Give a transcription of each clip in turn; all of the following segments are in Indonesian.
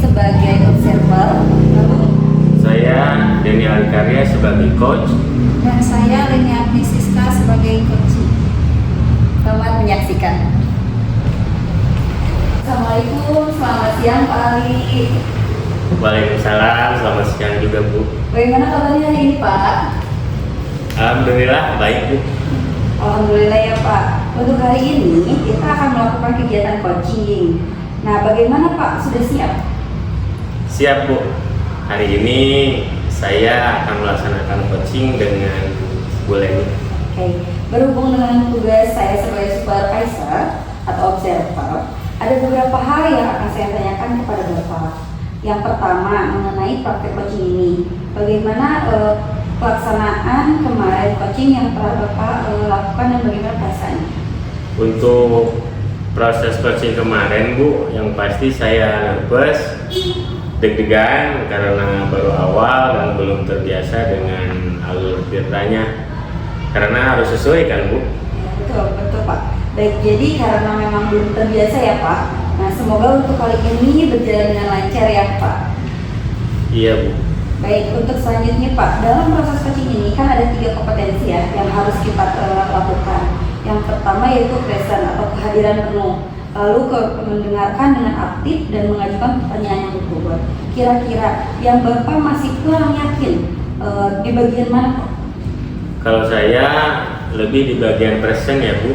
sebagai observer, lalu Saya Denny Alikarya sebagai coach. dan saya Leni Agnieszka sebagai coach. Selamat menyaksikan. Assalamualaikum, selamat siang Pak Ali. Waalaikumsalam, selamat siang juga Bu. Bagaimana kabarnya hari ini Pak? Alhamdulillah baik Bu. Alhamdulillah ya Pak. Untuk hari ini kita akan melakukan kegiatan coaching. Nah, bagaimana Pak? Sudah siap? Siap Bu. Hari ini saya akan melaksanakan coaching dengan Bu Leni. Oke. Berhubung dengan tugas saya sebagai supervisor atau observer, ada beberapa hal yang akan saya tanyakan kepada Bapak. Yang pertama mengenai praktek coaching ini. Bagaimana pelaksanaan kemarin coaching yang telah Bapak lakukan dan bagaimana perasaannya? Untuk proses coaching kemarin Bu, yang pasti saya nervous, deg-degan karena baru awal dan belum terbiasa dengan alur ceritanya. Karena harus sesuai kan Bu? Ya, betul Pak. Baik, jadi karena memang belum terbiasa ya Pak. Nah, semoga untuk kali ini berjalan dengan lancar ya Pak. Iya Bu. Baik, untuk selanjutnya Pak, dalam proses coaching ini kan ada 3 kompetensi ya yang harus kita lakukan. Yang pertama yaitu present atau kehadiran penuh. Lalu mendengarkan dengan aktif dan mengajukan pertanyaan yang berbobot. Kira-kira yang Bapak masih kurang yakin di bagian mana Pak? Kalau saya lebih di bagian present ya Bu,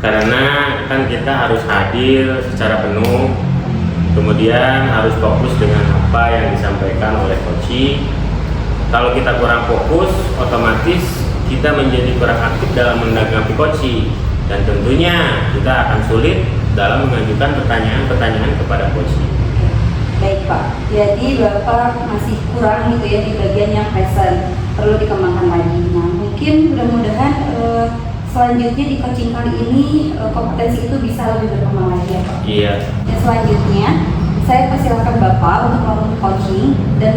karena kan kita harus hadir secara penuh, kemudian harus fokus dengan apa yang disampaikan oleh coach. Kalau kita kurang fokus, otomatis kita menjadi kurang aktif dalam menanggapi coach, dan tentunya kita akan sulit dalam mengajukan pertanyaan-pertanyaan kepada coach. Baik Pak, jadi Bapak masih kurang gitu ya di bagian yang present, perlu dikembangkan lagi. Nah, mungkin mudah-mudahan selanjutnya di coaching kali ini kompetensi itu bisa lebih berkembang lagi ya Pak. Iya. Dan selanjutnya saya persilakan Bapak untuk melakukan coaching dan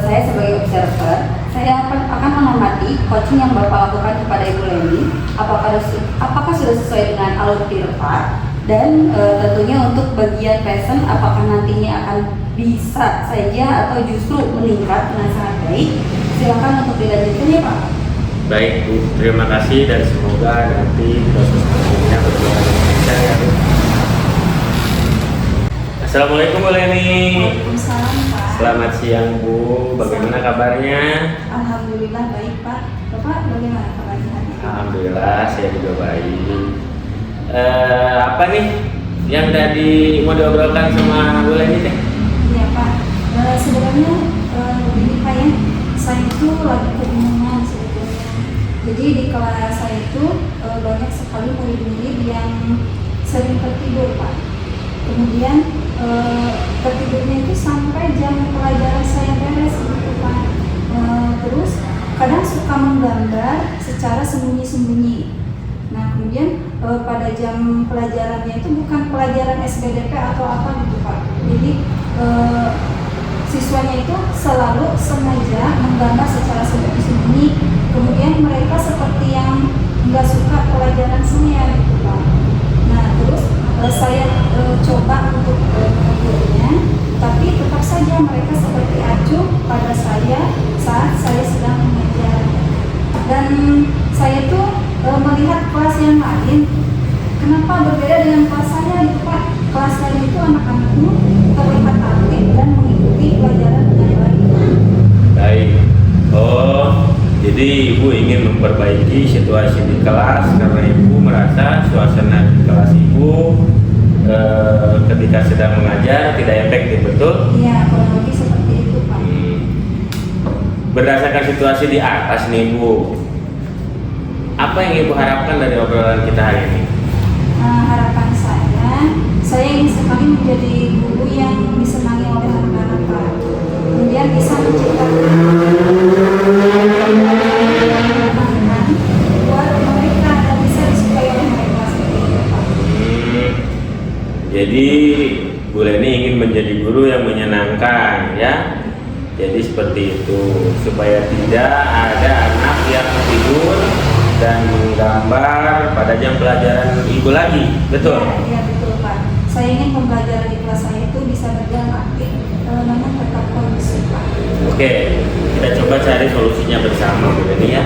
saya sebagai observer, saya akan mengamati coaching yang Bapak lakukan kepada Ibu Leni, apakah sudah sesuai dengan alur privat, dan tentunya untuk bagian present apakah nantinya akan bisa saja atau justru meningkat dengan sangat baik. Silakan untuk dilanjutkan ya Pak. Baik Bu, terima kasih dan semoga nanti proses coachingnya berjalan dengan lancar ya Bu. Assalamualaikum Bu Leni. Waalaikumsalam Pak. Selamat siang Bu, bagaimana kabarnya? Alhamdulillah baik Pak. Bapak bagaimana kabarnya hari ini? Alhamdulillah saya juga baik. Apa nih yang tadi mau diobrolkan sama Bu Leni teh? Iya Pak, sebenarnya begini Pak ya, saya itu lagi kebingungan sebetulnya. Jadi di kelas saya itu banyak sekali murid-murid yang sering tertidur Pak. Kemudian tertidurnya itu sampai jam pelajaran saya beres gitu Pak. Terus kadang suka menggambar secara sembunyi-sembunyi. Nah kemudian pada jam pelajarannya itu bukan pelajaran SBDP atau apa gitu Pak. Jadi siswanya itu selalu sengaja menggambar secara sembunyi-sembunyi. Kemudian mereka seperti yang nggak suka pelajaran saya gitu Pak. Nah terus saya coba untuk menghiburnya, tapi tetap saja mereka seperti acuh pada saya saat saya sedang mengajar. Dan saya tuh melihat kelas yang lain, kenapa berbeda dengan kelas saya gitu Pak? Kelas lain itu anak-anaknya terlihat aktif dan mengikuti pelajaran dengan baik. Baik. Oh, jadi Ibu ingin memperbaiki situasi di kelas karena Ibu merasa suasana di kelas Ibu ketika sedang mengajar tidak efektif, betul? Iya, kurang lebih seperti itu Pak. Berdasarkan situasi di atas nih Bu, apa yang Ibu harapkan dari obrolan kita hari ini? Harapan saya ingin sekali menjadi guru yang disenangi oleh anak-anak Pak. Kemudian bisa menciptakan buat mereka dan bisa disukai oleh mereka seperti itu Pak. Jadi Bu Leni ingin menjadi guru yang menyenangkan ya. Jadi seperti itu, supaya tidak ada anak yang tidur dan menggambar pada jam pelajaran Ibu lagi, betul? Iya betul Pak. Saya ingin pembelajaran di kelas saya itu bisa berjalan aktif Oke, kita coba cari solusinya bersama Bu Leni ya.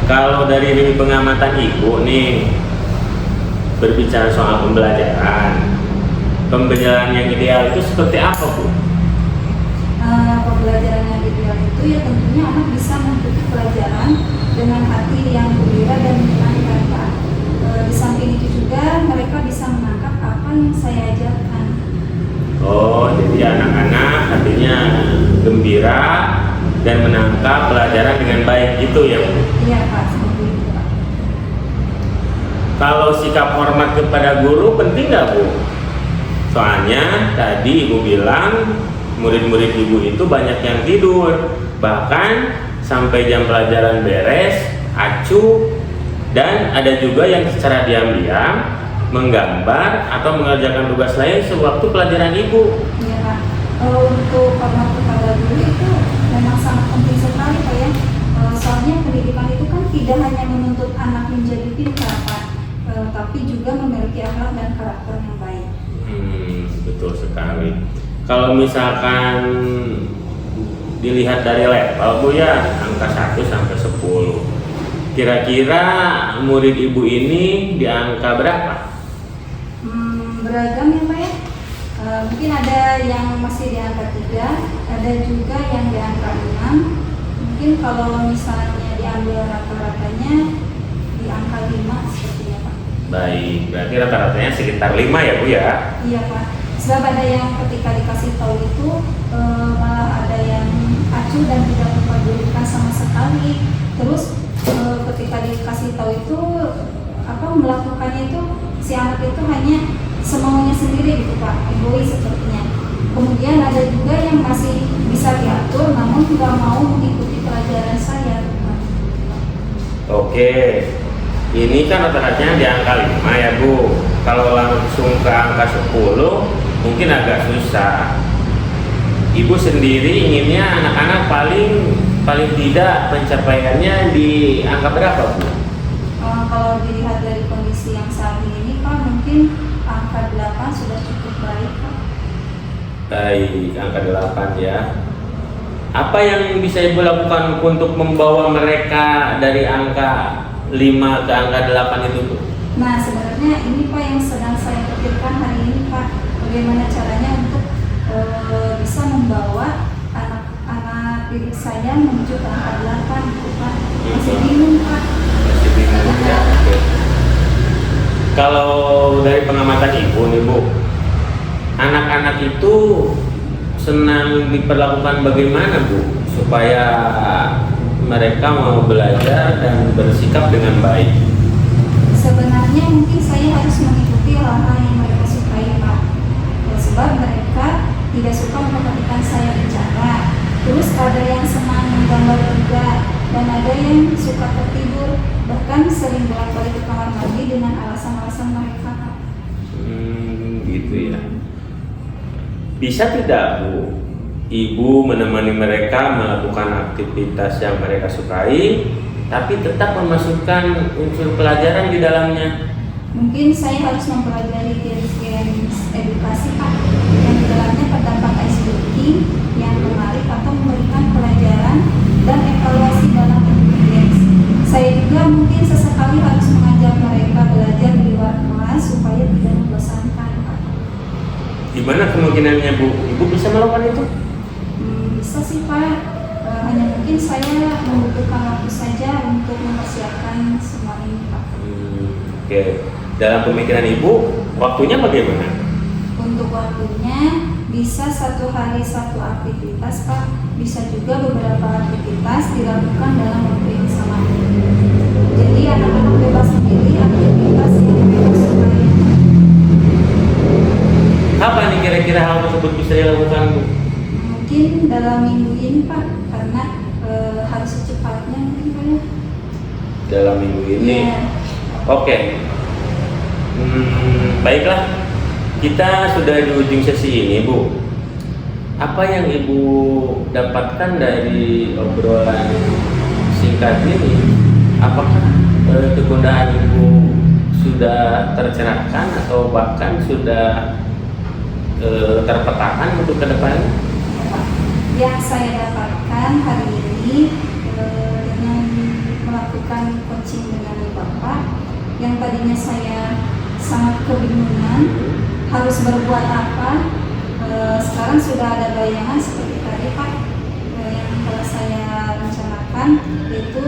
Kalau dari pengamatan Ibu nih berbicara soal pembelajaran yang ideal itu seperti apa Bu? Pembelajaran yang ideal itu ya tentunya anak bisa mengikuti pelajaran dengan hati yang gembira dan menyenangkan Pak. Di samping itu juga mereka bisa menangkap apa yang saya ajarkan. Oh, jadi anak-anak hatinya gembira dan menangkap pelajaran dengan baik gitu ya Bu? Iya Pak, seperti itu Pak. Kalau sikap hormat kepada guru penting nggak Bu? Soalnya tadi Ibu bilang murid-murid Ibu itu banyak yang tidur, bahkan sampai jam pelajaran beres, acuh, dan ada juga yang secara diam-diam menggambar atau mengerjakan tugas lain sewaktu pelajaran Ibu. Iya Pak. Untuk hormat kepada guru itu memang sangat penting sekali Pak ya. Soalnya pendidikan itu kan tidak hanya menuntut anak menjadi pintar Pak, tapi juga memiliki akhlak dan karakter yang baik. Betul sekali. Kalau misalkan dilihat dari level Bu ya, angka 1 sampai 10. Kira-kira murid Ibu ini di angka berapa? Beragam ya Pak ya. Mungkin ada yang masih di angka 3, ada juga yang di angka 6. Mungkin kalau misalnya diambil rata-ratanya di angka 5 sepertinya Pak. Baik, berarti rata-ratanya sekitar 5 ya Bu ya? Iya Pak. Sebab ada yang ketika dikasih tahu itu malah ada yang acuh dan tidak memperdulikan sama sekali. Terus ketika dikasih tahu itu melakukannya itu si anak itu hanya semaunya sendiri gitu Pak, egois sepertinya. Kemudian ada juga yang masih bisa diatur namun tidak mau mengikuti pelajaran saya Pak. Oke, ini kan rata-ratanya di angka 5 ya Bu. Kalau langsung ke angka 10 mungkin agak susah. Ibu sendiri inginnya anak-anak paling tidak pencapaiannya di angka berapa Bu? Kalau dilihat dari kondisi yang saat ini Pak, mungkin angka 8 sudah cukup baik Pak. Baik, angka 8 ya. Apa yang bisa Ibu lakukan untuk membawa mereka dari angka 5 ke angka 8 itu Bu? Nah sebenarnya ini Pak yang sedang saya pikirkan hari ini Pak, bagaimana caranya untuk bisa membawa anak-anak didik saya menuju ke angka 8 gitu Pak. Masih bingung Pak. Masih bingung ya. Oke. Kalau dari pengamatan Ibu nih Bu, anak-anak itu senang diperlakukan bagaimana Bu supaya mereka mau belajar dan bersikap dengan baik? Sebenarnya mungkin saya harus mengikuti hal-hal yang mereka sukai Pak. Ya, sebab mereka tidak suka memperhatikan saya bicara. Terus ada yang senang menggambar juga, dan ada yang suka tertidur, bahkan sering bolak-balik ke kamar mandi dengan alasan-alasan mereka Pak. Gitu ya. Bisa tidak Bu, Ibu menemani mereka melakukan aktivitas yang mereka sukai, tapi tetap memasukkan unsur pelajaran di dalamnya? Mungkin saya harus mempelajari games edukasi Pak, yang di dalamnya terdapat ice breaking yang menarik atau memberikan pelajaran dan evaluasi dalam bentuk games. Saya juga mungkin sesekali harus mengajak mereka belajar di luar kelas supaya tidak membosankan Pak. Gimana kemungkinannya Bu, Ibu bisa melakukan itu? Bisa sih Pak, hanya mungkin saya membutuhkan waktu saja untuk mempersiapkan semua ini Pak. Oke, dalam pemikiran Ibu, waktunya bagaimana? Untuk waktunya bisa 1 hari 1 aktivitas Pak, bisa juga beberapa aktivitas dilakukan dalam waktu yang sama. Jadi anak-anak bebas memilih aktivitas yang mereka sukai. Kapan nih kira-kira hal tersebut bisa dilakukan Bu? Mungkin dalam minggu ini Pak, karena harus secepatnya mungkin Pak ya. Dalam minggu ini? Iya. Oke. Baiklah, kita sudah di ujung sesi ini Bu. Apa yang Ibu dapatkan dari obrolan singkat ini? Apakah kegunaan Ibu sudah tercerahkan atau bahkan sudah terpetakan untuk ke depan? yang saya dapatkan hari ini dengan melakukan coaching dengan Bapak, yang tadinya saya sangat kebingungan harus berbuat apa, sekarang sudah ada bayangan seperti tadi Pak, yang telah saya rencanakan, yaitu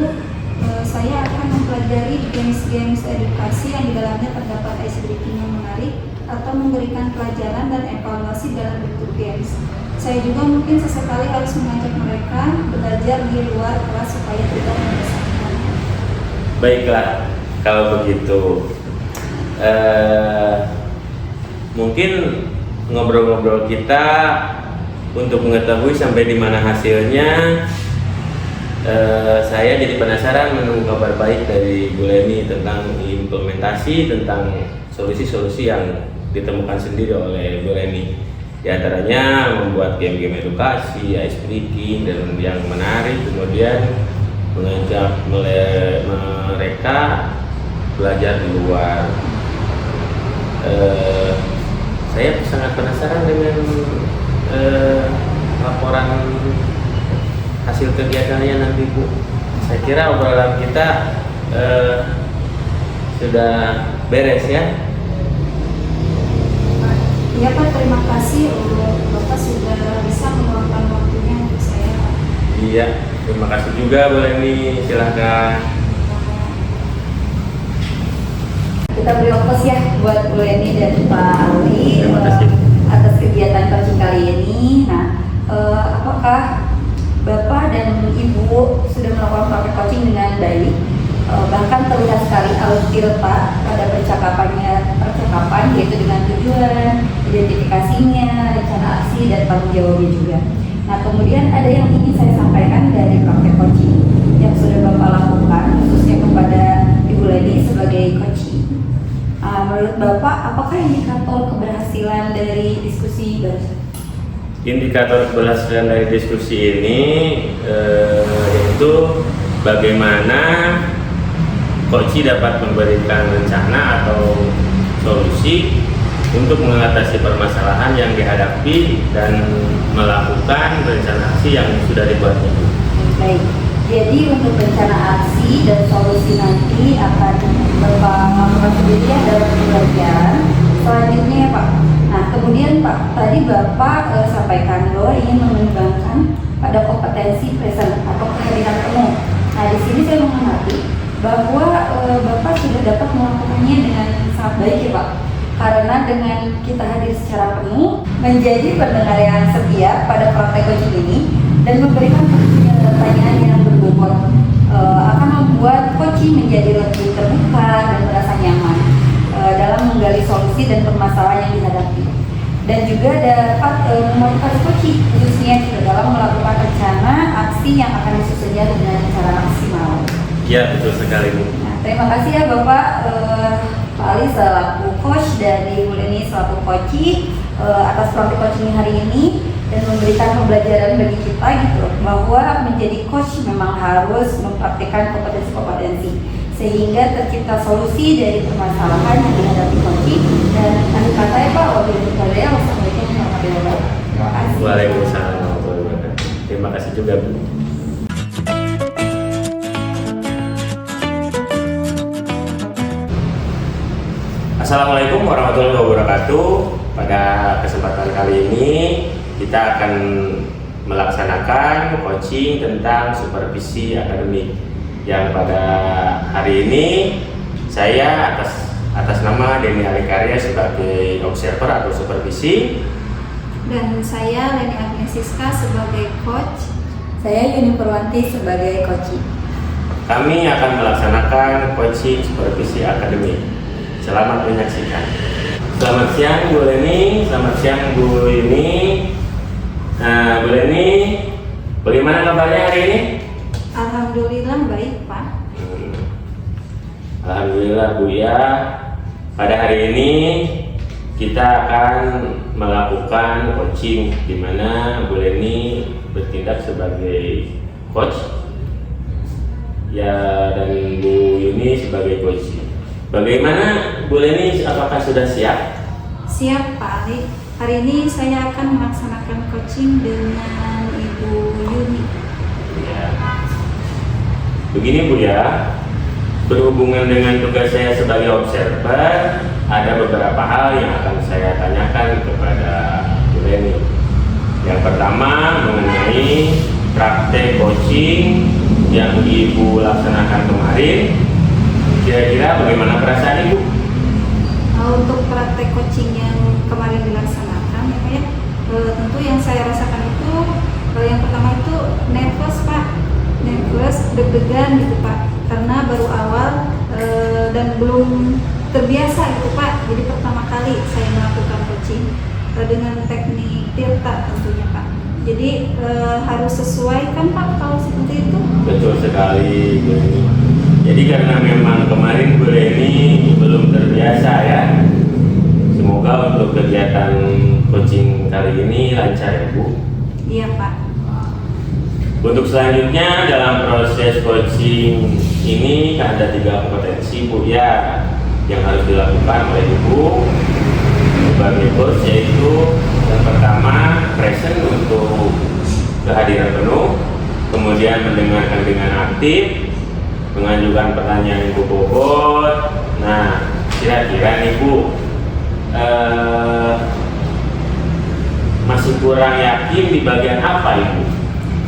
saya akan mempelajari games-games edukasi yang di dalamnya terdapat ice breaking yang menarik atau memberikan pelajaran dan evaluasi dalam bentuk games. Saya juga mungkin sesekali harus mengajak mereka belajar di luar kelas supaya tidak membosankan. Baiklah, kalau begitu mungkin ngobrol-ngobrol kita untuk mengetahui sampai di mana hasilnya. Saya jadi penasaran menunggu kabar baik dari Bu Leni tentang implementasi tentang solusi-solusi yang ditemukan sendiri oleh Bu Leni. Di antaranya membuat game-game edukasi, ice breaking dan yang menarik, kemudian mengajak mereka belajar di luar. Saya sangat penasaran dengan laporan hasil kegiatannya nanti Bu. Saya kira obrolan kita sudah beres ya. Ya Pak, terima kasih Bapak sudah bisa meluangkan waktunya untuk saya. Iya, terima kasih juga Bu Leni, silahkan. Kita beri ongkos ya buat Bu Leni dan Pak Ali Terima kasih. atas kegiatan coaching kali ini. Nah, apakah Bapak dan Ibu sudah melakukan praktek coaching dengan baik? Bahkan terlihat sekali alur Pak pada percakapan yaitu dengan tujuan, identifikasinya, rencana aksi dan tanggung jawabnya juga. Nah, kemudian ada yang ingin saya sampaikan dari praktek coaching yang sudah Bapak lakukan khususnya kepada Ibu Leni sebagai coaching. Menurut Bapak, apakah indikator keberhasilan dari diskusi barusan? Indikator keberhasilan dari diskusi ini yaitu bagaimana coach dapat memberikan rencana atau solusi untuk mengatasi permasalahan yang dihadapi dan melakukan rencana aksi yang sudah dibuatnya. Baik, jadi untuk rencana aksi dan solusi nanti akan Bapak lakukan sendiri ya dalam pembelajaran selanjutnya ya Pak. Nah kemudian Pak, tadi Bapak sampaikan bahwa ingin mengembangkan pada kompetensi present atau kehadiran penuh. Nah di sini saya mengamati bahwa Bapak sudah dapat melakukannya dengan sangat baik ya Pak. Karena dengan kita hadir secara penuh menjadi pendengar yang setia pada praktek coaching ini dan memberikan pertanyaan yang berbobot akan membuat coaching menjadi lebih terbuka dan merasa nyaman dalam menggali solusi dan permasalahan yang dihadapi, dan juga dapat memotivasi coaching khususnya dalam melakukan rencana aksi yang akan disusunnya dengan cara maksimal. Ya, betul sekali Bu. Nah, terima kasih ya Bapak Pak Ali selaku coach dan Ibu Leni selaku coaching atas praktik coaching hari ini dan memberikan pembelajaran bagi kita gitu bahwa menjadi coach memang harus mempraktikkan kompetensi-kompetensi sehingga tercipta solusi dari permasalahan yang dihadapi coaching. Dan akhir kata ya Pak, wabillahi taufiq, wassalamualaikum warahmatullahi wabarakatuh. Terima kasih. Waalaikumsalam warahmatullahi wabarakatuh. Terima kasih juga Bu. Assalamualaikum warahmatullahi wabarakatuh. Pada kesempatan kali ini kita akan melaksanakan coaching tentang supervisi akademik yang pada hari ini saya atas nama Denny Alikarya sebagai observer atau supervisi, Dan saya Leni Agnesiska sebagai coach. Saya Yuni Purwanti sebagai coaching. kami akan melaksanakan coaching supervisi akademik. Selamat menyaksikan. Selamat siang Bu Leni, selamat siang Bu Ini. Nah Bu Leni, bagaimana kabarnya hari ini? Alhamdulillah baik Pak. Alhamdulillah Bu ya. Pada hari ini kita akan melakukan coaching di mana Bu Leni bertindak sebagai coach ya dan Bu Yuni sebagai coach. Bagaimana Bu Leni, apakah sudah siap? Siap Pak Ali. Hari ini saya akan melaksanakan coaching dengan Ibu Begini Bu ya, berhubungan dengan tugas saya sebagai observer, ada beberapa hal yang akan saya tanyakan kepada Bu Leni. Yang pertama mengenai praktek coaching yang Ibu laksanakan kemarin. Kira-kira bagaimana perasaan Ibu? Untuk praktek coaching yang kemarin dilaksanakan ya Pak ya, tentu yang saya rasakan itu yang pertama itu nervous Pak, nervous, deg-degan gitu Pak, karena baru awal dan belum terbiasa gitu Pak. Jadi pertama kali saya melakukan coaching dengan teknik tirta tentunya Pak. Jadi harus sesuai kan Pak kalau seperti itu? Betul sekali Bu Leni. Jadi karena memang kemarin Bu Leni belum terbiasa ya. Semoga untuk kegiatan coaching kali ini lancar ya Bu. Iya Pak. Untuk selanjutnya dalam proses coaching ini ada 3 kompetensi Bu ya yang harus dilakukan oleh Ibu sebagai coach, yaitu yang pertama present untuk kehadiran penuh, kemudian mendengarkan dengan aktif, mengajukan pertanyaan Ibu bobot. Nah, kira-kira nih Bu, masih kurang yakin di bagian apa Ibu?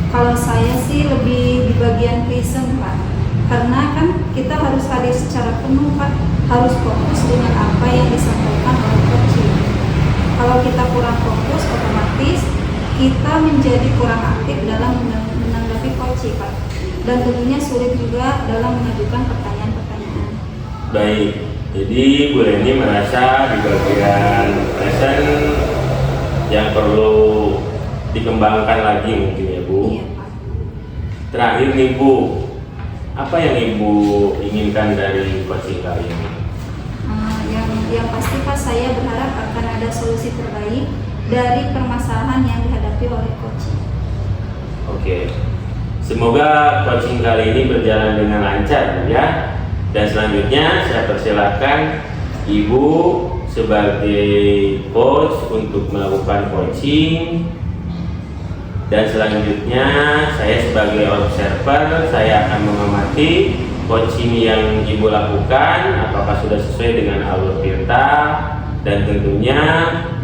Kalau saya sih lebih di bagian present Pak, karena kan kita harus hadir secara penuh Pak, harus fokus dengan apa yang disampaikan oleh coaching. Kalau kita kurang fokus, otomatis kita menjadi kurang aktif dalam menanggapi coaching Pak, dan tentunya sulit juga dalam mengajukan pertanyaan-pertanyaan. Baik, jadi Bu Leni merasa di bagian present yang perlu dikembangkan lagi mungkin ya Bu. Iya Pak. Terakhir nih Bu, apa yang Ibu inginkan dari coaching kali ini? Yang pasti Pak, saya berharap akan ada solusi terbaik dari permasalahan yang dihadapi oleh coaching. Oke, semoga coaching kali ini berjalan dengan lancar ya. Dan selanjutnya saya persilakan Ibu sebagai coach untuk melakukan coaching. Dan selanjutnya saya sebagai observer, saya akan mengamati coaching yang Ibu lakukan apakah sudah sesuai dengan alur tirta, dan tentunya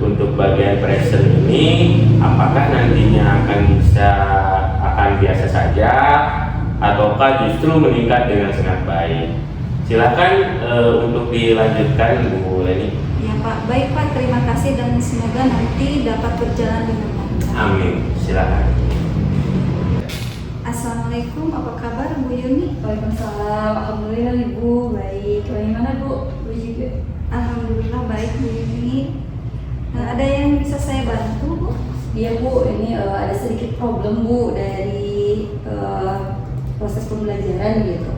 untuk bagian present ini apakah nantinya akan biasa saja ataukah justru meningkat dengan sangat baik. Silakan untuk dilanjutkan Bu Leni. Ya Pak, baik Pak, terima kasih dan semoga nanti dapat berjalan dengan lancar. Amin. Silakan. Assalamualaikum, apa kabar Bu Yuni? Waalaikumsalam. Alhamdulillah Ibu, baik. Bagaimana Bu? Bu juga. Alhamdulillah baik Bu Yuni. Ada yang bisa saya bantu Bu? Iya Bu, ini ada sedikit problem Bu dari proses pembelajaran gitu.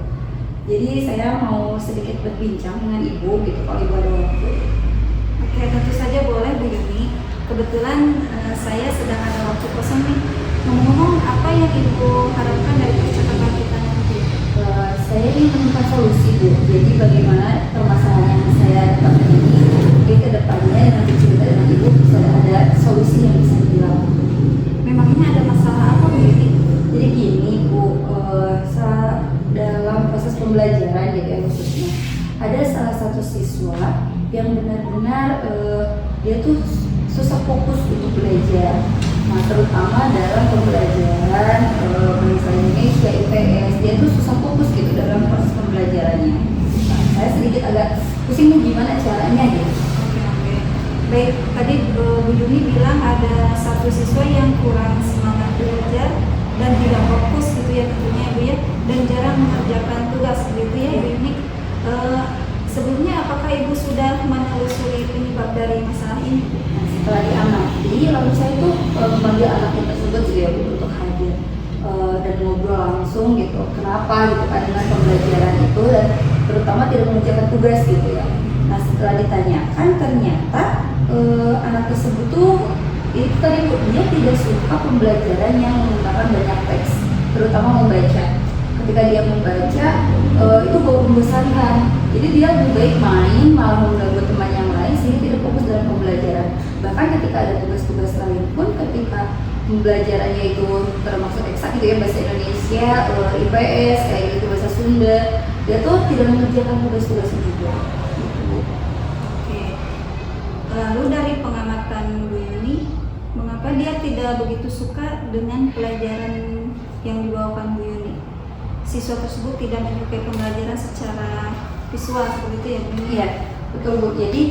Jadi saya mau sedikit berbincang dengan Ibu gitu kalau Ibu ada waktu. Oke, tentu saja boleh Bu Yuni. Kebetulan saya sedang ada waktu kosong nih. Ngomong-ngomong, apa yang Ibu harapkan dari percakapan kita nanti? Saya ingin menemukan solusi Bu. Jadi bagaimana permasalahan yang saya dapatkan ini ke depannya nanti cerita dengan Ibu bisa ada solusi yang bisa dilakukan. Memangnya ada masalah apa Bu Yuni? Jadi gini Bu, dalam proses pembelajaran gitu ya khususnya ada salah satu siswa yang benar-benar dia tuh susah fokus untuk belajar. Nah, terutama dalam pembelajaran bahasa Indonesia, IPS, dia tuh susah fokus gitu dalam proses pembelajarannya. Nah, saya sedikit agak pusing nih gimana caranya gitu. Oke. Baik, tadi Bu Yuni bilang ada satu siswa yang kurang semangat belajar dan tidak fokus gitu ya tentunya Bu ya, dan jarang mengerjakan tugas gitu ya Bu Yuni. Sebelumnya apakah Ibu sudah menelusuri penyebab dari masalah ini? Nah, setelah diamati, lalu saya tuh memanggil anaknya tersebut gitu ya Bu untuk hadir dan ngobrol langsung gitu. Kenapa gitu kan dengan pembelajaran itu dan terutama tidak mengerjakan tugas gitu ya. Nah, setelah ditanyakan ternyata anak tersebut tuh itu tadi Bu, dia tidak suka pembelajaran yang menggunakan banyak teks, terutama membaca. Ketika dia membaca itu bau membosankan. Jadi dia lebih baik main, malah mengganggu teman yang lain sehingga tidak fokus dalam pembelajaran. Bahkan ketika ada tugas-tugas lain pun ketika pembelajarannya itu termasuk eksak gitu ya, bahasa Indonesia, IPS kayak gitu, bahasa Sunda, dia tuh tidak mengerjakan tugas-tugasnya juga. Oke. Lalu dari pengamatan Bu Yuni, mengapa dia tidak begitu suka dengan pelajaran yang dibawakan Bu Yuni? Siswa tersebut tidak menyukai pembelajaran secara visual seperti itu ya Bu Yuni? Iya, betul Bu. Jadi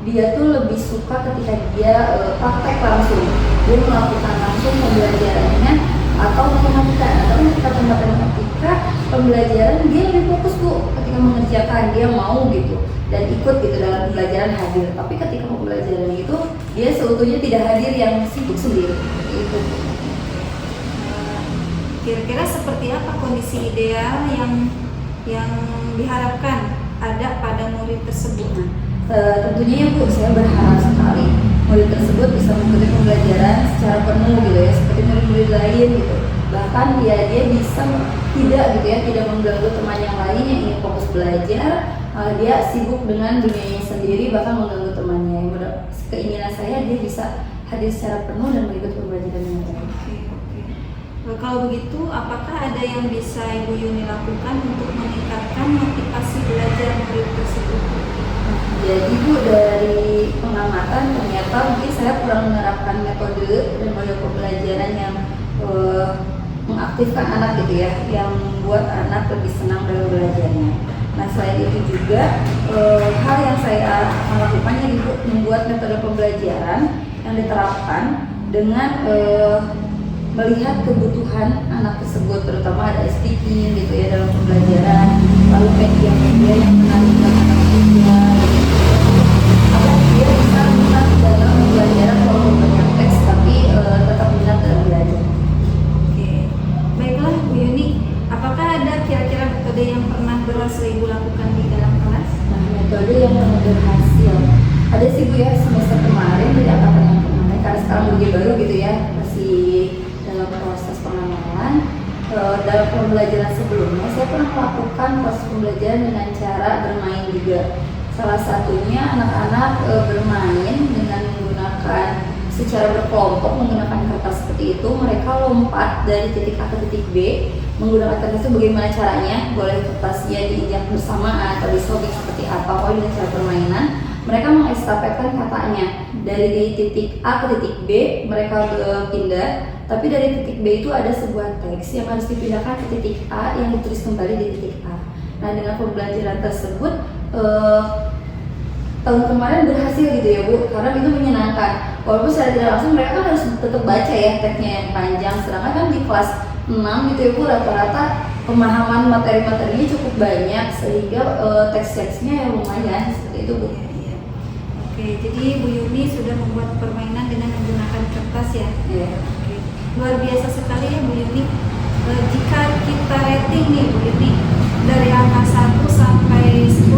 dia tuh lebih suka ketika dia praktek langsung, dia melakukan langsung pembelajarannya, atau matematika, atau ketika matematika pembelajaran dia lebih fokus Bu ketika mengerjakan, dia mau gitu dan ikut gitu dalam pembelajaran hadir. Tapi ketika pembelajaran itu dia seutuhnya tidak hadir, yang sibuk sendiri itu. Kira-kira seperti apa kondisi ideal yang diharapkan ada pada murid tersebut? Tentunya ya Bu, saya berharap sekali murid tersebut bisa mengikuti pembelajaran secara penuh gitu ya, seperti murid-murid lain gitu. Bahkan dia bisa tidak mengganggu teman yang lain yang ingin fokus belajar, dia sibuk dengan dunianya sendiri, bahkan mengganggu temannya. Keinginan saya dia bisa hadir secara penuh dan mengikuti pembelajaran yang baik. Kalau begitu, apakah ada yang bisa Ibu Yuni lakukan untuk meningkatkan motivasi belajar murid tersebut? Jadi Bu, dari pengamatan ternyata mungkin saya kurang menerapkan metode dan model pembelajaran yang mengaktifkan anak gitu ya, yang membuat anak lebih senang dalam belajarnya. Nah selain itu juga hal yang saya lakukan yaitu membuat metode pembelajaran yang diterapkan dengan melihat kebutuhan anak tersebut, terutama ada STP gitu ya dalam pembelajaran, lalu media-media yang menarik anak juga, agar dia bisa minat dalam pembelajaran walaupun banyak teks tapi tetap minat dalam belajar. Oke, baiklah Bu Yuni, apakah ada kira-kira metode yang pernah berhasil Ibu lakukan di dalam kelas? Nah metode yang pernah berhasil ada sih Bu ya, semester kemarin dari angkatan yang kemarin, karena sekarang uji baru gitu ya, masih dalam proses pengenalan. Dalam pembelajaran sebelumnya saya pernah melakukan proses pembelajaran dengan cara bermain juga. Salah satunya anak-anak bermain dengan menggunakan secara berkelompok, menggunakan kertas seperti itu. Mereka lompat dari titik A ke titik B menggunakan kertas itu. Bagaimana caranya? Boleh kertasnya diinjak bersama atau disobek seperti apa, pokoknya cara permainan. Mereka mengestafetkan katanya dari titik A ke titik B, mereka pindah, tapi dari titik B itu ada sebuah teks yang harus dipindahkan ke titik A yang ditulis kembali di titik A. Nah dengan pembelajaran tersebut tahun kemarin berhasil gitu ya Bu, karena itu menyenangkan. Walaupun secara tidak langsung mereka kan harus tetap baca ya teksnya yang panjang, sedangkan kan di kelas 6 gitu ya Bu, rata-rata pemahaman materi-materinya cukup banyak sehingga teks-teksnya yang lumayan seperti itu Bu. Oke, jadi Bu Yuni sudah membuat permainan dengan menggunakan kertas ya? Iya. Oke. Luar biasa sekali ya Bu Yuni. Jika kita rating nih Bu Yuni dari angka 1 sampai 10,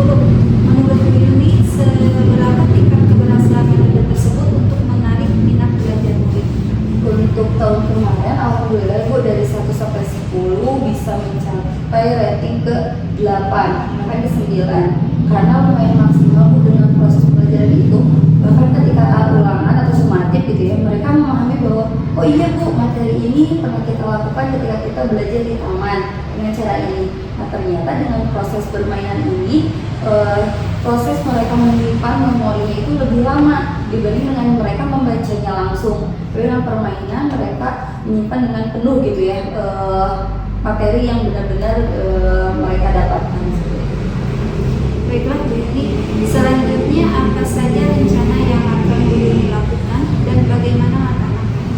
menurut Bu Yuni seberapa tingkat keberhasilan metode tersebut untuk menarik minat belajar murid? Untuk tahun kemarin alhamdulillah Bu, dari 1 sampai 10 bisa mencapai rating ke 8, bahkan ke 9. Karena lumayan maksimal Bu dengan proses pembelajaran itu. Bahkan ketika ulangan atau sumatif gitu ya, mereka memahami bahwa oh iya Bu, materi ini pernah kita lakukan ketika kita belajar di taman dengan cara ini. Nah ternyata dengan proses permainan ini, proses mereka menyimpan memorinya itu lebih lama dibanding dengan mereka membacanya langsung. Dengan permainan mereka menyimpan dengan penuh gitu ya materi yang benar-benar mereka dapatkan. Baiklah Bu Yuni, selanjutnya apa saja rencana yang akan Bu Yuni lakukan dan bagaimana langkah-langkahnya?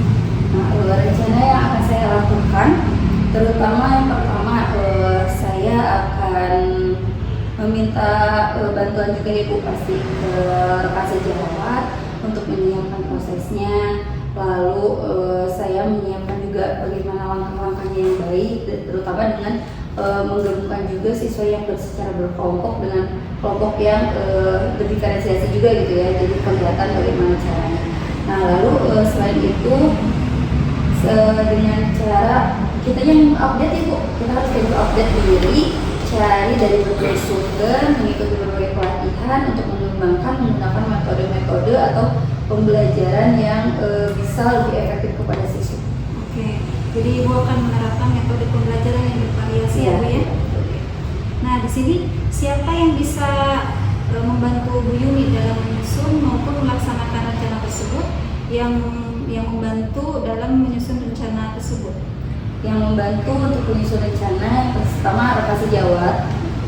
Nah, rencana yang akan saya lakukan, terutama yang pertama saya akan meminta bantuan juga Ibu pasti ke rekan sejawat untuk menyiapkan prosesnya. Lalu saya menyiapkan juga bagaimana langkah-langkahnya yang baik, terutama dengan menggabungkan juga siswa yang secara berkelompok dengan kelompok yang berdiferensiasi juga gitu ya, jadi kelihatan bagaimana caranya. Nah lalu selain itu dengan cara kita yang update Ibu, kita harus selalu update diri, cari dari berbagai sumber, mengikuti berbagai pelatihan untuk mengembangkan menggunakan metode-metode atau pembelajaran yang bisa lebih efektif kepada siswa. Jadi Ibu akan menerapkan metode pembelajaran yang bervariasi ya Bu ya. Nah di sini siapa yang bisa membantu Bu Yuni dalam menyusun maupun melaksanakan rencana tersebut? Yang membantu dalam menyusun rencana tersebut. Yang membantu untuk menyusun rencana pertama rekan sejawat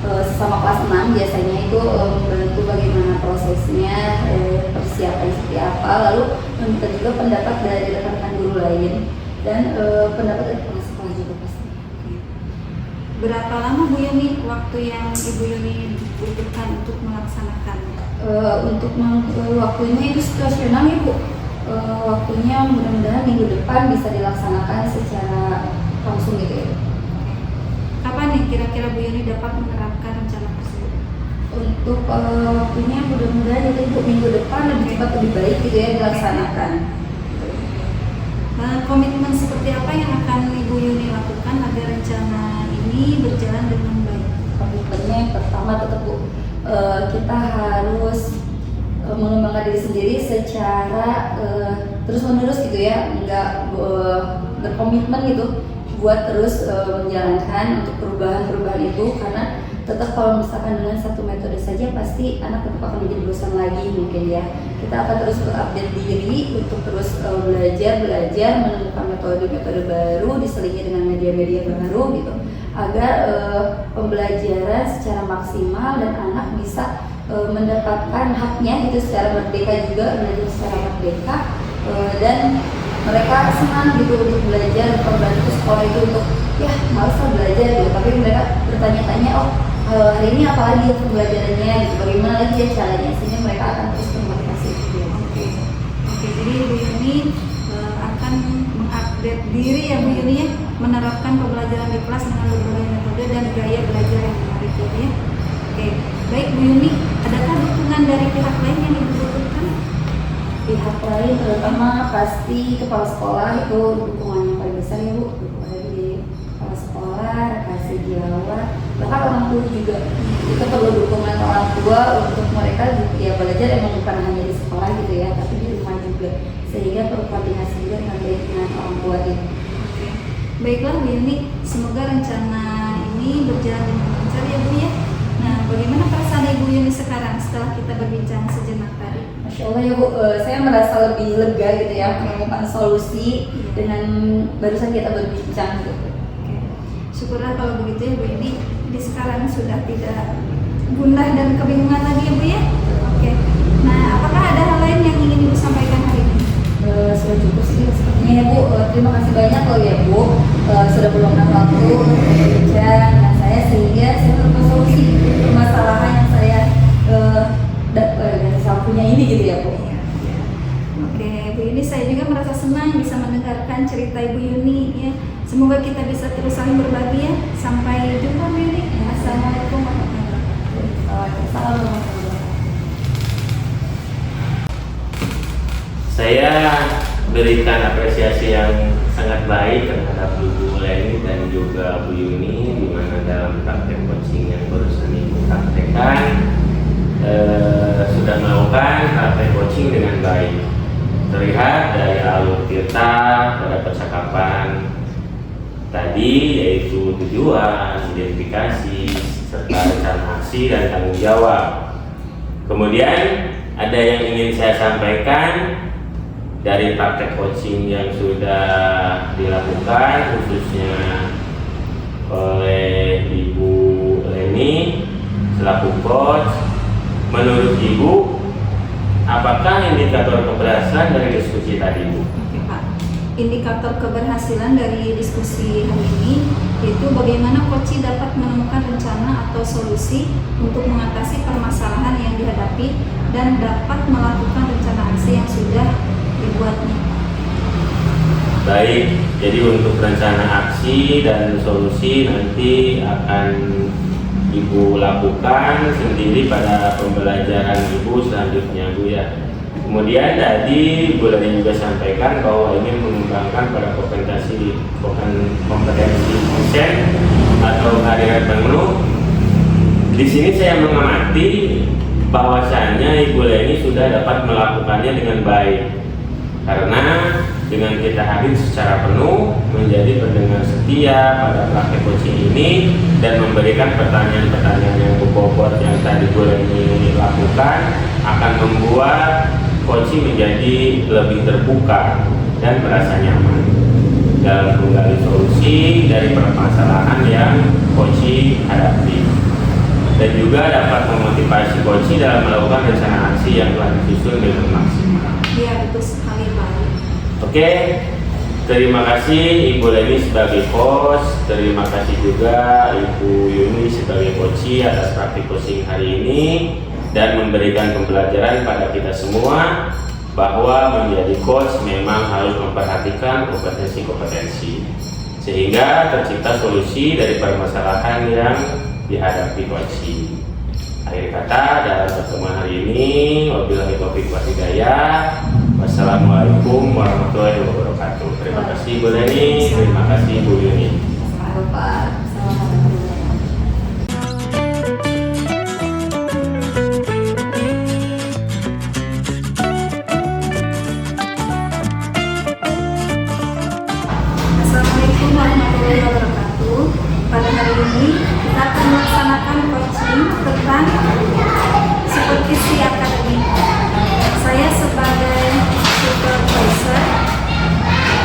sesama kelas 6 biasanya itu membantu bagaimana prosesnya, persiapan seperti apa, lalu meminta juga pendapat dari rekan-rekan guru lain dan pendapat dari kepala sekolah juga pasti. Berapa lama Bu Yuni waktu yang Ibu Yuni butuhkan untuk melaksanakannya? Waktunya itu situasional ya Bu. Waktunya mudah-mudahan minggu depan bisa dilaksanakan secara langsung gitu ya. Kapan nih kira-kira Bu Yuni dapat menerapkan rencana tersebut? Untuk waktunya mudah-mudahan itu minggu depan lebih cepat lebih baik gitu ya dilaksanakan. Komitmen seperti apa yang akan Ibu Yuni lakukan agar rencana ini berjalan dengan baik? Komitmennya yang pertama tetap Bu, kita harus mengembangkan diri sendiri secara terus-menerus gitu ya, nggak berkomitmen gitu buat terus menjalankan untuk perubahan-perubahan itu, karena tetap kalau misalkan dengan satu metode saja pasti anak tetap akan menjadi bosan lagi mungkin ya. Kita akan terus update diri untuk terus belajar menemukan metode-metode baru diselingi dengan media-media baru gitu, agar pembelajaran secara maksimal dan anak bisa mendapatkan haknya itu secara merdeka juga, belajar secara merdeka dan mereka senang gitu untuk belajar, membantu sekolah itu untuk ya males lah belajar gitu, tapi mereka bertanya-tanya hari ini apa lagi ya pembelajarannya gitu, bagaimana lagi ya caranya, sehingga mereka akan terus termotivasi gitu. Oke, jadi Bu Yuni akan mengupdate diri ya Bu Yuni ya, menerapkan pembelajaran di kelas dengan berbagai metode dan gaya belajar yang menarik ya. Oke, baik Bu Yuni, adakah dukungan dari pihak lain yang dibutuhkan? Pihak lain terutama pasti kepala sekolah itu dukungan yang paling besar ya Bu, dukungan dari kepala sekolah, rekan sejawat, bahkan orang tua juga. Kita perlu dukungan orang tua untuk mereka ya belajar emang bukan hanya di sekolah gitu ya, tapi di rumah juga, sehingga perlu koordinasi juga dengan orang tua itu. Oke. Baiklah Bu Yuni, semoga rencana ini berjalan dengan lancar ya Bu ya. Nah, bagaimana perasaan Ibu Yuni sekarang setelah kita berbincang sejenak tadi? Masya Allah ya Bu, saya merasa lebih lega gitu ya, menemukan solusi dengan barusan kita berbincang gitu. Oke. Syukurlah kalau begitu ya Bu Yuni, di sekarang sudah tidak gundah dan kebingungan lagi ya Bu ya. Oke. Nah, apakah ada hal lain yang ingin Ibu sampaikan hari ini? Sudah cukup sih sepertinya ya Bu. Terima kasih banyak loh ya Bu, sudah meluangkan waktu untuk berbincang dengan saya sehingga saya menemukan solusi permasalahan yang saya punya ini gitu ya Bu. Oke, Bu Yuni, saya juga merasa senang bisa mendengarkan cerita Ibu Yuni ya. Semoga kita bisa terus saling berbagi ya. Sampai jumpa Bu Yuni. Assalamualaikum warahmatullahi wabarakatuh. Waalaikumsalam. Saya berikan apresiasi yang sangat baik terhadap Ibu Leni dan juga Bu Yuni, di mana dalam praktek coaching yang barusan Ibu praktekkan sudah melakukan praktek coaching dengan baik. Terlihat dari alur kita pada percakapan tadi, yaitu tujuan, identifikasi, serta rencana aksi dan tanggung jawab. Kemudian ada yang ingin saya sampaikan dari praktek coaching yang sudah dilakukan khususnya oleh Ibu Leni selaku coach. Menurut Ibu, apakah indikator keberhasilan dari diskusi tadi, Bu? Oke Pak, indikator keberhasilan dari diskusi hari ini yaitu bagaimana coach dapat menemukan rencana atau solusi untuk mengatasi permasalahan yang dihadapi dan dapat melakukan rencana aksi yang sudah dibuatnya. Baik, jadi untuk rencana aksi dan solusi nanti akan Ibu lakukan sendiri pada pembelajaran Ibu selanjutnya, Bu ya. Kemudian tadi Bu Leni juga sampaikan bahwa ingin mengembangkan pada kompetensi dosen atau kehadiran penuh. Di sini saya mengamati bahwasannya Ibu Leni sudah dapat melakukannya dengan baik, karena dengan kita hadir secara penuh, menjadi pendengar setia pada praktek coaching ini dan memberikan pertanyaan-pertanyaan yang berbobot yang tadi Bu Leni lakukan akan membuat coaching menjadi lebih terbuka dan merasa nyaman dalam menggali solusi dari permasalahan yang coaching hadapi, dan juga dapat memotivasi coaching dalam melakukan rencana aksi yang telah disusun dengan maksimal. Iya, betul sekali Pak. Oke, terima kasih Ibu Leni sebagai coach, terima kasih juga Ibu Yuni sebagai coach atas praktik coaching hari ini dan memberikan pembelajaran pada kita semua bahwa menjadi coach memang harus memperhatikan kompetensi-kompetensi sehingga tercipta solusi dari permasalahan yang dihadapi coaching. Akhir kata dalam pertemuan hari ini, wabillahi taufiq wal hidayah. Wassalamualaikum warahmatullahi wabarakatuh. Terima kasih Bu Leni, terima kasih Bu Yuni. Selamat Pak. Assalamualaikum warahmatullahi wabarakatuh. Pada hari ini kita akan melaksanakan coaching tentang supervisi akademik. Saya sebagai supervisor.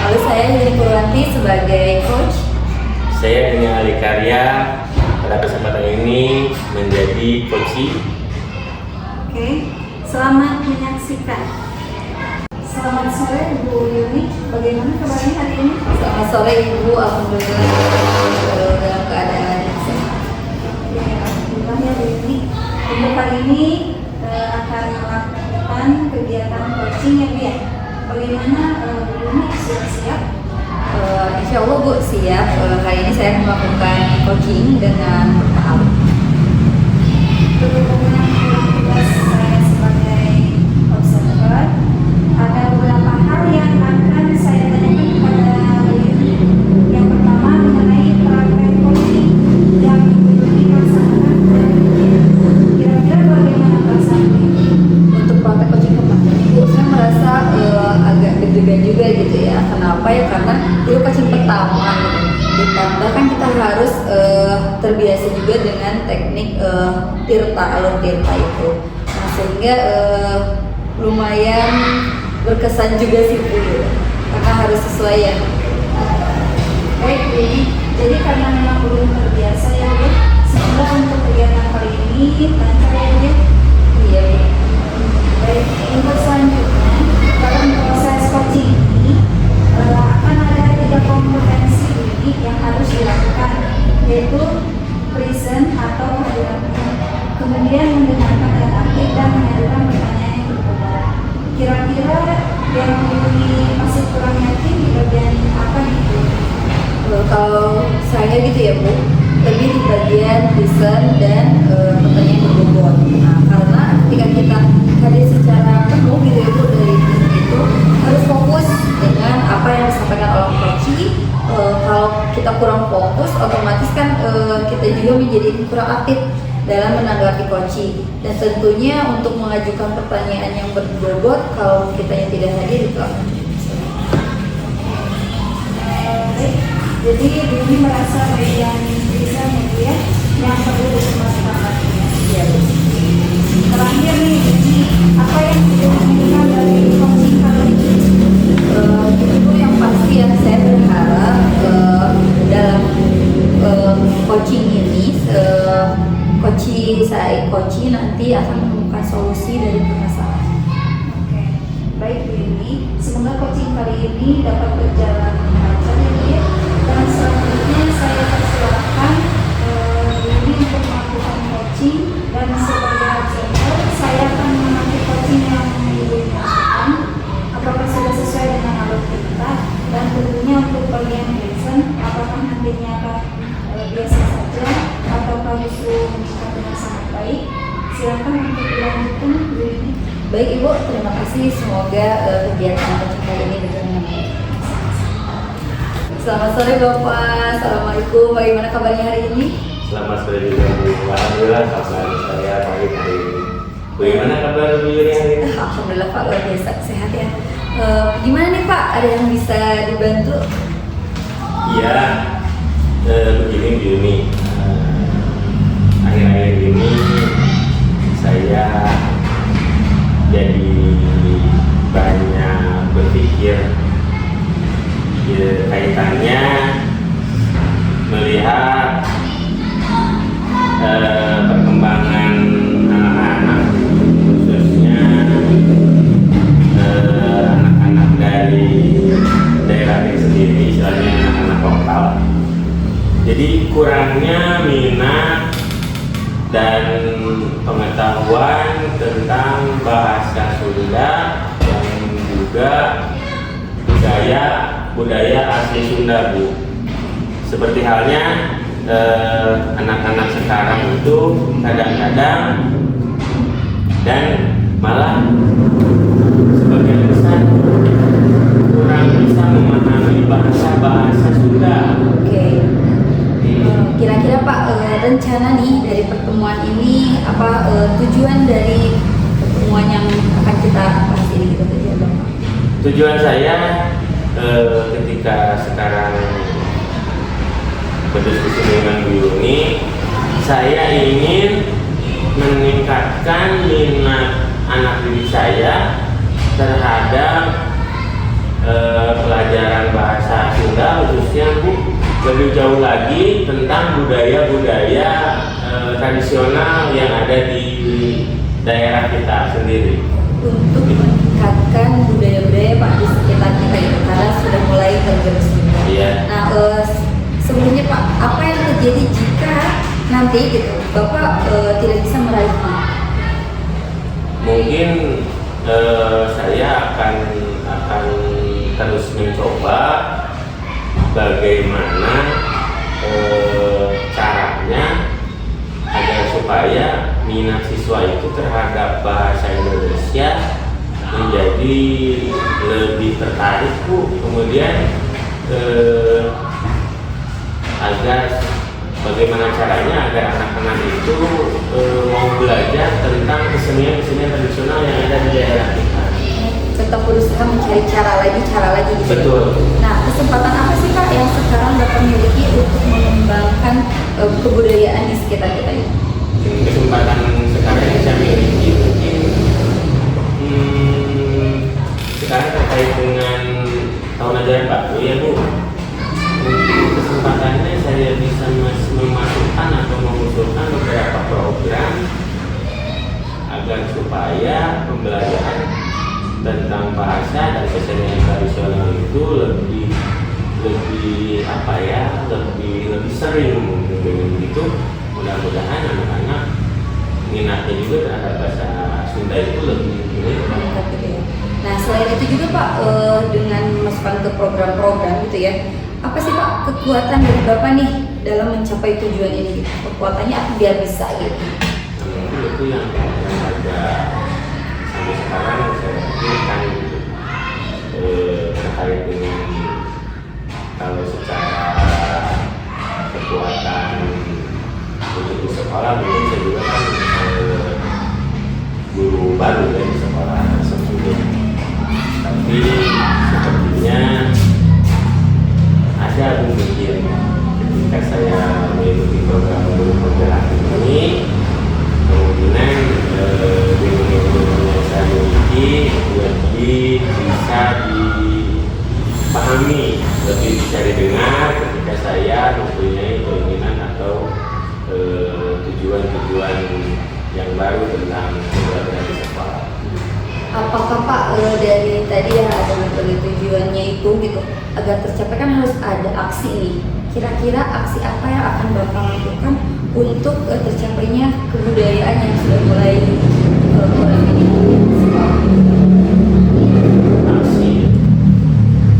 Lalu saya Yuni Purwanti sebagai coach. Saya dengan Ali Karya pada kesempatan ini menjadi coach. Oke, selamat menyaksikan. Selamat sore Bu Yuni, bagaimana kabarnya hari ini? Selamat sore Ibu, alhamdulillah dalam keadaan yang sehat. Ya, alhamdulillah ya Bu Yuni. Untuk hari ini akan melakukan kegiatan coaching ya Bu ya. Bagaimana Bu Yuni siap-siap? Insya Allah Bu siap. Hari ini saya akan melakukan coaching dengan bertahap. Berhubungan dengan tugas saya sebagai observer, ada beberapa hal yang akan saya tanyakan kepada Bu Yuni. Yang pertama mengenai praktek coaching yang Bu Yuni laksanakan hari ini. Kira-kira bagaimana perasaan Bu Yuni? Untuk praktek coaching kemarin Ibu, saya merasa agak deg-degan juga gitu ya. Kenapa ya? Karena itu coaching pertama gitu. Ditambah kan kita harus terbiasa juga dengan teknik tirta, alur tirta itu. Nah, sehingga lumayan berkesan juga sih Bu, karena harus sesuai ya. Baik Bu Yuni, jadi karena memang belum terbiasa ya Bu, semoga untuk kegiatan kali ini lancar ya Bu. Iya Bu. Baik, untuk selanjutnya dalam proses coaching ini akan ada 3 kompetensi ini yang harus dilakukan, yaitu present atau kehadiran penuh, kemudian mendengarkan dan aktif dan mengajukan pertanyaan yang berbeda. Kira-kira yang ini masih kurang yakin di bagian apa gitu? Kalau saya gitu ya Bu, lebih di bagian listen dan pertanyaan berbobot. Nah, karena ketika kita hadir secara penuh gitu ya Bu dari tim itu harus fokus dengan apa yang disampaikan oleh coach. Kalau kita kurang fokus, otomatis kan kita juga menjadi kurang aktif dalam menanggapi coach. Dan tentunya untuk mengajukan pertanyaan yang berbobot kalau kita yang tidak hadir itu akan Jadi Yuni merasa bagian bisa ya, yang perlu dikembangkan. ya Bu. Terakhir nih, Yuni, apa yang diinginkan dari coaching kali ini? Itu yang pasti ya, saya berharap dalam coaching ini coaching nanti akan menemukan solusi dari permasalahan. Oke, baik Bu Yuni. Semoga coaching kali ini dapat berjalan lancar ya Bu ya. Dan selanjutnya saya persilakan Bu Yuni untuk melakukan coaching, dan sebagai observer saya akan mengambil coaching yang Bu Yuni lakukan. Apakah sudah sesuai dengan alur kita, dan tentunya untuk bagian lesson apakah nantinya akan biasa saja ataukah justru meningkat dengan sangat baik. Silakan untuk dilanjutkan Bu Yuni. Baik Ibu, terima kasih. Semoga kegiatan coaching kali ini berjalan dengan baik. Selamat sore Bapak, Assalamualaikum. Bagaimana kabarnya hari ini? Selamat sore juga Bu. Alhamdulillah kabar saya baik hari ini. Bagaimana kabar Bu Yuni hari ini? Alhamdulillah Pak, luar biasa sehat ya. Gimana nih Pak? Ada yang bisa dibantu? Iya, begini Juni. Akhir-akhir ini saya jadi banyak berpikir kaitannya melihat perkembangan anak-anak, khususnya anak-anak dari daerah ini sendiri, istilahnya anak-anak lokal. Jadi kurangnya minat dan pengetahuan tentang bahasa Sunda dan juga budaya asli Sunda, Bu. Seperti halnya anak-anak sekarang itu kadang-kadang dan malah sebagian besar kurang bisa memahami bahasa Sunda. Oke. Kira-kira Pak, rencana nih dari pertemuan ini apa tujuan dari pertemuan yang akan kita bahas ini gitu tujuan Bapak? Tujuan saya ketika sekarang berdiskusi dengan Bu Yuni, saya ingin meningkatkan minat anak didik saya terhadap pelajaran bahasa Sunda, khususnya Bu, lebih jauh lagi tentang budaya-budaya tradisional yang ada di daerah kita sendiri. Untuk meningkatkan budaya-budaya Pak di sekitar kita itu karena sudah mulai tergerus juga. Iya. Nah, sebelumnya Pak, apa yang terjadi jika nanti gitu Bapak tidak bisa meraihnya? Mungkin saya akan terus mencoba bagaimana caranya agar supaya minat siswa itu terhadap bahasa Indonesia menjadi lebih tertarik, Bu. Kemudian agar bagaimana caranya agar anak-anak itu mau belajar tentang kesenian-kesenian tradisional yang ada di daerah kita. Tetap berusaha mencari cara lagi gitu. Betul. Nah, kesempatan apa sih Pak yang sekarang Bapak miliki untuk mengembangkan kebudayaan di sekitar kita ini? Kesempatan sekarang yang saya miliki mungkin sekarang terkait dengan tahun ajaran baru ya Bu. Mungkin kesempatannya saya bisa memasukkan atau mengusulkan beberapa program agar supaya pembelajaran tentang bahasa dan kesenian tradisional itu lebih sering. Dengan begitu mudah-mudahan anak-anak minatnya juga terhadap bahasa Sunda itu lebih Meningkat gitu ya. Nah, selain itu juga Pak, dengan memasukkan ke program-program gitu ya, apa sih Pak kekuatan dari Bapak nih dalam mencapai tujuan ini? Gitu? Kekuatannya apa biar bisa gitu? Mungkin itu yang agak sampai sekarang saya pikirkan terkait dengan kalau secara kekuatan untuk di sekolah, mungkin saya juga kan guru baru ya di sekolah tersebut, tapi sepertinya ada mungkin ketika saya mengikuti program guru penggerak ini, kemungkinan dengan ilmu yang saya miliki lebih bisa dipahami, lebih bisa didengar ketika saya mempunyai keinginan atau tujuan-tujuan yang baru tentang pembelajaran di sekolah. Apakah Pak dari tadi ya ada metode tujuannya itu gitu agar tercapai kan harus ada aksi nih. Kira-kira aksi apa yang akan Bapak lakukan untuk tercapainya kebudayaan yang sudah mulai ini di sekolah? Aksi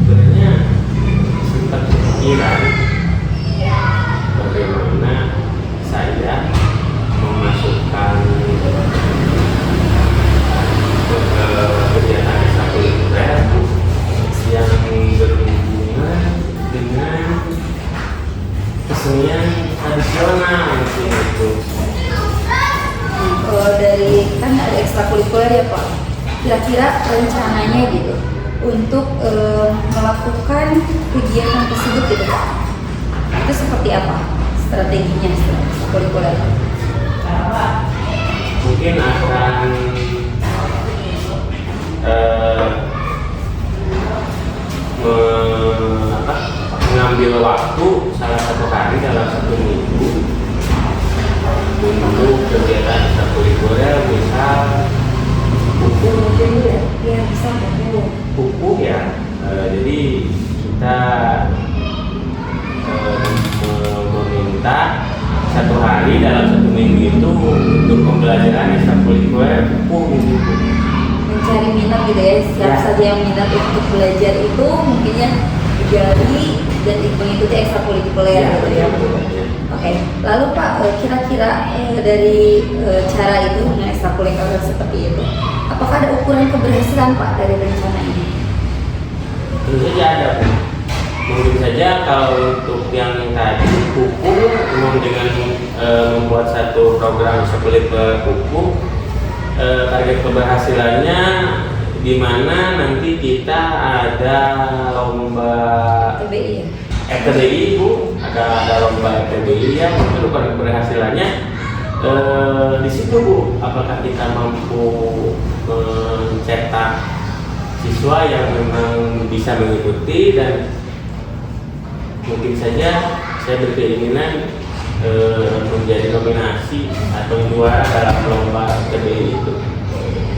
sebenarnya sempat kepikiran bagaimana saya memasukkan kegiatan ekstrakurikuler yang berhubungan dengan kesenian tradisional itu. Dari kan ada ekstrakurikuler ya Pak. Kira-kira rencananya gitu untuk melakukan kegiatan tersebut gitu Pak? Itu seperti apa strateginya ekstrakurikuler? Mungkin akan mengambil waktu salah satu hari dalam satu minggu untuk kegiatan ekstrakurikuler, misal buku mungkin ya. Ya bisa Buku ya. Jadi kita meminta satu hari dalam satu minggu itu untuk pembelajaran ekstrakurikuler buku gitu. mencari minat gitu ya, siapa Ya. saja yang minat untuk belajar itu mungkinnya digali dan mengikuti ekstrakurikuler gitu ya. Oke, lalu Pak, kira-kira dari cara itu dengan ekstrakurikuler seperti itu, apakah ada ukuran keberhasilan Pak dari rencana ini? Tentu saja ada, Bu. Mungkin saja kalau untuk yang tadi buku, dengan membuat satu program ekstrakurikuler buku, target keberhasilannya di mana nanti kita ada lomba TBI ya? FTBI, Bu, ada lomba FTBI ya. Mungkin ukuran keberhasilannya di situ, Bu, apakah kita mampu mencetak siswa yang memang bisa mengikuti, dan mungkin saja saya berkeinginan menjadi nominasi atau juara dalam lomba FTBI itu.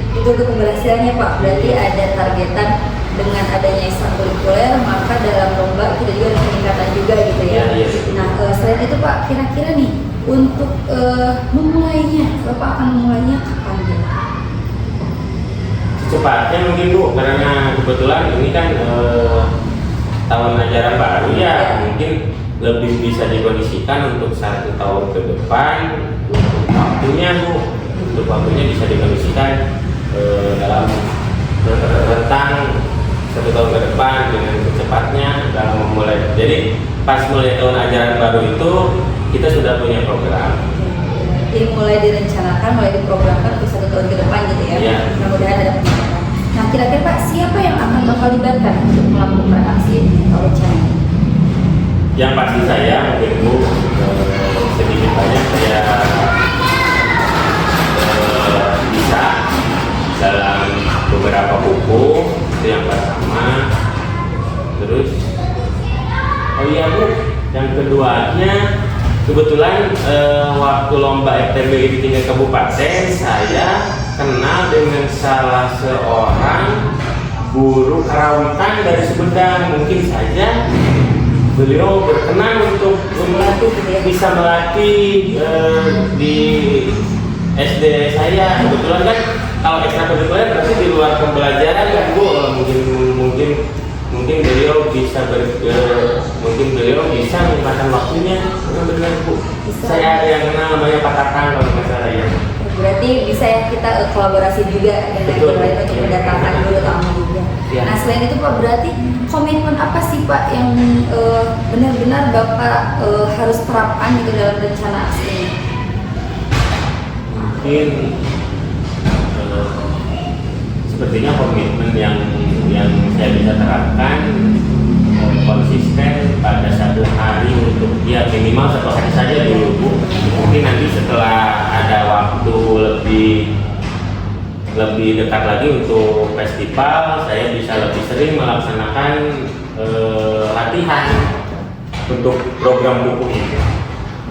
Itu untuk keberhasilannya Pak, berarti ada targetan dengan adanya ekstrakurikuler, maka dalam lomba kita juga ada peningkatan juga gitu ya. Iya, betul. Nah selain itu Pak, kira-kira nih untuk memulainya, Bapak akan memulainya kapan gitu? Secepatnya mungkin, Bu, karena kebetulan ini kan tahun ajaran baru ya, mungkin lebih bisa dikondisikan untuk 1 tahun ke depan. Untuk waktunya, Bu, untuk waktunya bisa dikondisikan dalam rentang 1 tahun ke depan dengan secepatnya dalam memulai. Jadi pas mulai tahun ajaran baru itu kita sudah punya program. Jadi mulai direncanakan, mulai diprogramkan untuk 1 tahun ke depan gitu ya. Iya. Mudah-mudahan ada peningkatan. Nah kira-kira Pak, siapa yang akan bakal libatkan untuk melakukan aksi atau rencana ini? Yang pasti saya mungkin, Bu, sedikit banyak saya bisa dalam beberapa buku, itu yang pertama. Terus oh iya, Bu, yang keduanya kebetulan waktu lomba FTBI di tingkat kabupaten saya kenal dengan salah seorang guru karawitan dari Sumedang. Mungkin saja beliau berkenan untuk bisa melatih di SD saya. Kebetulan kan kalau ekstrakurikuler berarti di luar pembelajaran kan, Bu. Mungkin beliau bisa menyempatkan waktunya. Benar, Bu. Saya ada yang kenal namanya Pak Tatang kalau nggak salah ya. Berarti bisa ya kita kolaborasi juga dengan Betul. yang lain untuk mendatangkan dulu tamu juga. Ya. Nah selain itu Pak, berarti komitmen apa sih Pak yang benar-benar Bapak harus terapkan gitu dalam rencana aksi ini? Mungkin sepertinya komitmen yang saya bisa terapkan konsisten pada 1 hari untuk ya minimal 1 hari saja dulu, Bu. Mungkin nanti setelah ada waktu lebih dekat lagi untuk festival, saya bisa lebih sering melaksanakan latihan untuk program buku ini.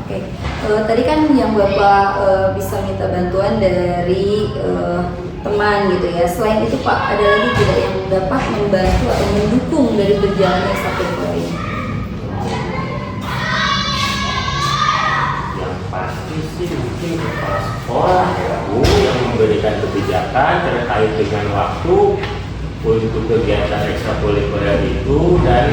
Oke, tadi kan yang Bapak bisa minta bantuan dari teman gitu ya. Selain itu Pak, ada lagi tidak yang dapat membantu atau mendukung dari berjalannya ekstrakurikuler ini? Yang pasti sih mungkin kepala sekolah ya, Bu, yang memberikan kebijakan terkait dengan waktu untuk kegiatan ekstrakurikuler itu, dan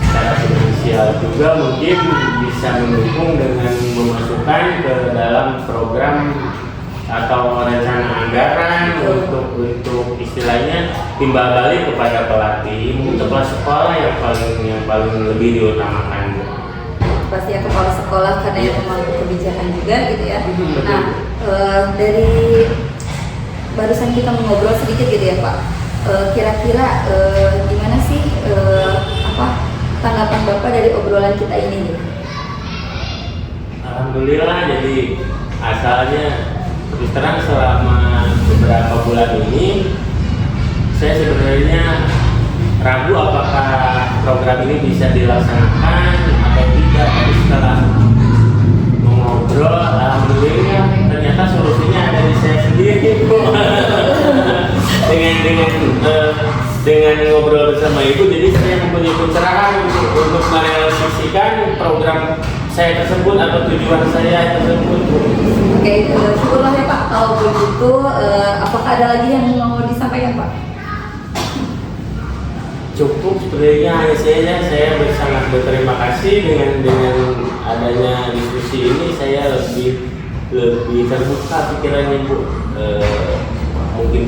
secara finansial juga mungkin bisa mendukung dengan memasukkan ke dalam program atau rencana anggaran untuk istilahnya timbal balik kepada pelatih. Untuk kelas sekolah yang paling lebih diutamakan. Pasti ya kepala sekolah karena yang memangku kebijakan juga gitu ya. Betul. Nah dari barusan kita mengobrol sedikit gitu ya Pak. Kira-kira gimana sih tanggapan Bapak dari obrolan kita ini gitu? Alhamdulillah, jadi asalnya terus terang selama beberapa bulan ini saya sebenarnya ragu apakah program ini bisa dilaksanakan atau tidak. Tapi setelah mengobrol, alhamdulillah ternyata solusinya ada di saya sendiri Bu. dengan ngobrol bersama Ibu, jadi saya mempunyai pencerahan untuk merealisasikan program saya tersebut atau tujuan saya tersebut Bu. Oke, syukurlah ya Pak. Kalau begitu, apakah ada lagi yang mau disampaikan Pak? Cukup sebenarnya hanya saya sangat berterima kasih dengan adanya diskusi ini. Saya lebih terbuka pikirannya Bu. Mungkin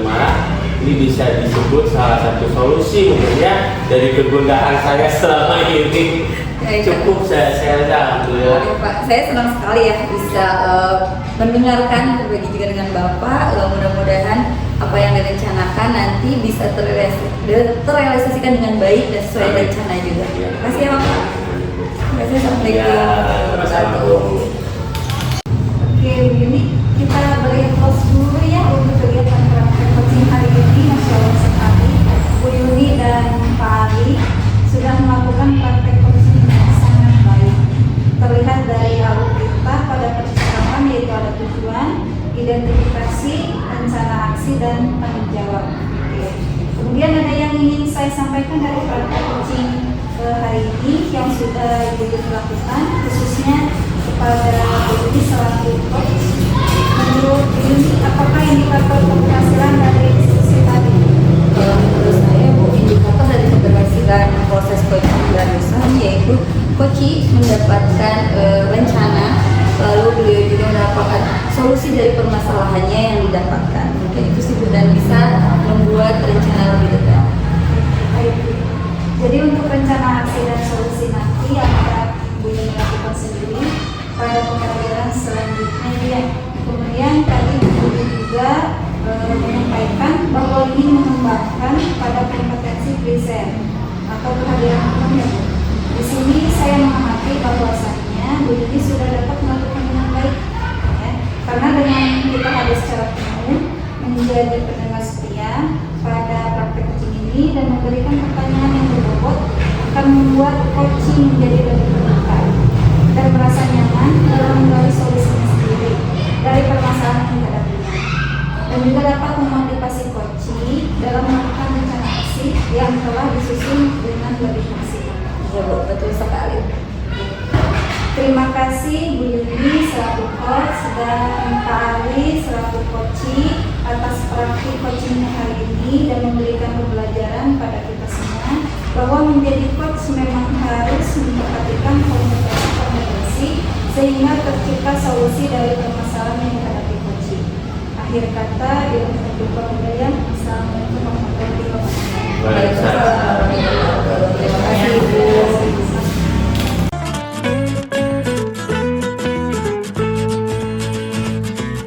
marah ini bisa disebut salah satu solusi mungkin ya dari kegundahan saya selama ini. Cukup saya rasa alhamdulillah. Oke Pak, saya senang sekali ya bisa mendengarkan berbagi juga dengan Bapak. Mudah-mudahan apa yang direncanakan nanti bisa terrealisasikan dengan baik dan sesuai rencana juga. Terima kasih ya Bapak. Terima kasih. Assalamualaikum. Oke, ini kita beri close dulu ya untuk kegiatan praktek coaching hari ini. Masya Allah sekali, Bu Yuni dan Pak Ali sudah melakukan praktek coaching yang sangat baik. Terlihat dari alur kita pada percakapan, yaitu ada tujuan, identifikasi, rencana aksi, dan tanggung jawab. Oke. Kemudian ada yang ingin saya sampaikan dari praktek coaching hari ini yang sudah Ibu Yuni lakukan, khususnya kepada Bu Yuni selaku coach. Menurut Bu Yuni, apakah indikator keberhasilan dari diskusi tadi? Menurut saya Bu, indikator dari keberhasilan proses coaching barusan yaitu coach mendapatkan rencana, lalu beliau juga mendapatkan solusi dari permasalahannya yang didapatkan. Mungkin itu sih Bu, dan bisa membuat rencana lebih detail. Baik. Jadi untuk rencana aksi dan solusi nanti yang akan Ibu Yuni lakukan sendiri pada pembelajaran selanjutnya dia. Kemudian tadi Bu Yuni juga menyampaikan bahwa ingin mengembangkan pada kompetensi present atau kehadiran umum ya Bu. Di sini saya memahami bahwasannya Bu Yuni sudah dapat melakukan dengan baik, ya. Karena dengan kita hadir secara penuh menjadi pendengar setia pada praktek coaching ini dan memberikan pertanyaan yang berbobot akan membuat coaching menjadi lebih terbuka dan merasa nyaman dalam menggali solusinya sendiri dari permasalahan yang dihadapinya, dan juga dapat memotivasi coaching dalam melakukan rencana aksi yang telah disusun dengan lebih maksimal. Ya Bu, betul sekali. Terima kasih Bu Yuni selaku coach dan Pak Ali selaku coaching atas praktik coachingnya hari ini dan memberikan pembelajaran pada kita semua bahwa menjadi coach memang harus memperhatikan kompetensi sehingga tercipta solusi dari permasalahan yang dihadapi coaching. Akhir kata, Assalamualaikum warahmatullahi wabarakatuh. Waalaikumsalam.